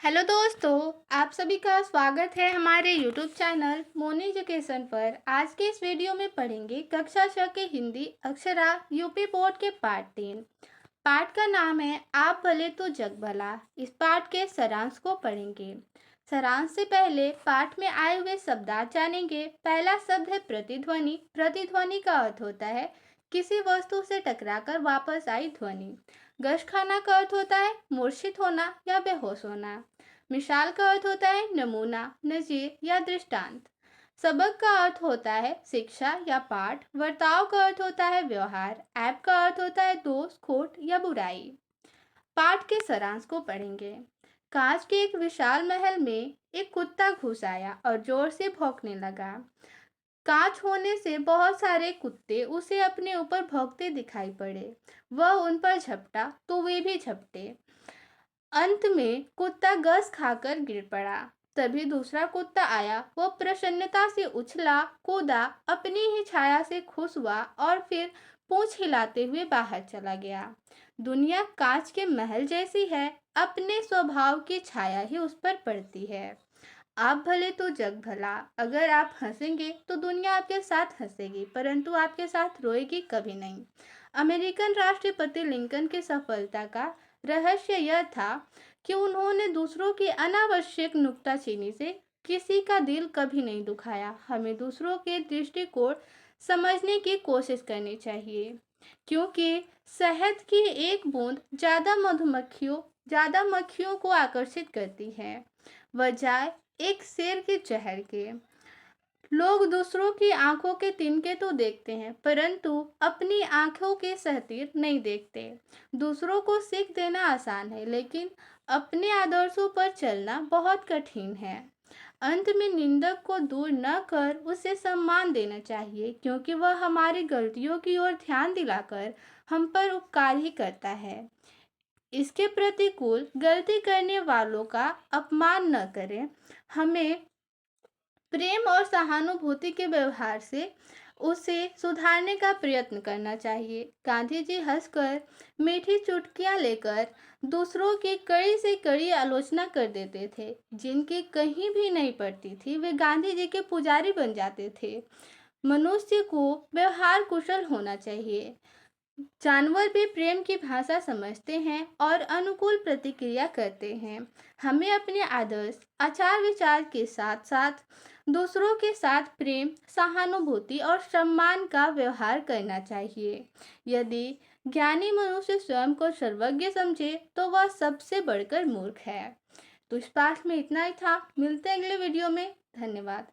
Hello दोस्तों, आप सभी का स्वागत है हमारे यूट्यूब चैनल मोनी एजुकेशन पर। आज के इस वीडियो में पढ़ेंगे कक्षा 6 के हिंदी अक्षरा यूपी बोर्ड के पाठ 3। पाठ का नाम है आप भले तो जग भला। इस पाठ के सारांश को पढ़ेंगे। सारांश से पहले पाठ में आए हुए शब्दार्थ जानेंगे। पहला शब्द है प्रतिध्वनि। प्रतिध्वनि का अर्थ होता है किसी वस्तु से टकराकर वापस आई ध्वनि। गश खाना का अर्थ होता है मूर्छित होना या बेहोश होना। मिसाल का अर्थ होता है नमूना, नजीर या दृष्टांत। सबक का अर्थ होता है शिक्षा या पाठ। वर्ताव का अर्थ होता है व्यवहार। ऐप का अर्थ होता है दोष, खोट या बुराई। पाठ के सारांश को पढ़ेंगे। कांच के एक विशाल महल में एक कुत्ता घुस आया और जोर से भौंकने लगा। कांच होने से बहुत सारे कुत्ते उसे अपने ऊपर भौंकते दिखाई पड़े। वह उन पर झपटा तो वे भी झपटे। अंत में कुत्ता गस खाकर गिर पड़ा। तभी दूसरा कुत्ता आया। वह प्रसन्नता से उछला, कूदा, अपनी ही छाया से खुश हुआ और फिर पूंछ हिलाते हुए बाहर चला गया। दुनिया कांच के महल जैसी है, अपने स्वभाव की छाया ही उस पर पड़ती है। आप भले तो जग भला। अगर आप हंसेंगे तो दुनिया आपके साथ हंसेगी, परंतु आपके साथ रोएगी कभी नहीं। अमेरिकन राष्ट्रपति लिंकन की सफलता का रहस्य यह था कि उन्होंने दूसरों की अनावश्यक नुक्ताचीनी से किसी का दिल कभी नहीं दुखाया। हमें दूसरों के दृष्टिकोण समझने की कोशिश करनी चाहिए, क्योंकि शहद की एक बूंद ज़्यादा मक्खियों को आकर्षित करती है, बजाय एक शेर के जहर के। लोग दूसरों की आंखों के तिनके तो देखते हैं, परंतु अपनी आंखों के सहतीर नहीं देखते। दूसरों को सीख देना आसान है, लेकिन अपने आदर्शों पर चलना बहुत कठिन है। अंत में निंदक को दूर न कर उसे सम्मान देना चाहिए, क्योंकि वह हमारी गलतियों की ओर ध्यान दिलाकर हम पर उपकार ही करता है। इसके प्रतिकूल गलती करने वालों का अपमान न करें। हमें प्रेम और सहानुभूति के व्यवहार से उसे सुधारने का प्रयत्न करना चाहिए। गांधी जी हंसकर मीठी चुटकियां लेकर दूसरों की कड़ी से कड़ी आलोचना कर देते थे। जिनकी कहीं भी नहीं पड़ती थी वे गांधी जी के पुजारी बन जाते थे। मनुष्य को व्यवहार कुशल होना चाहिए। जानवर भी प्रेम की भाषा समझते हैं और अनुकूल प्रतिक्रिया करते हैं। हमें अपने आदर्श आचार विचार के साथ साथ दूसरों के साथ प्रेम, सहानुभूति और सम्मान का व्यवहार करना चाहिए। यदि ज्ञानी मनुष्य स्वयं को सर्वज्ञ समझे तो वह सबसे बढ़कर मूर्ख है। तो इस पाठ में इतना ही था। मिलते हैं अगले वीडियो में। धन्यवाद।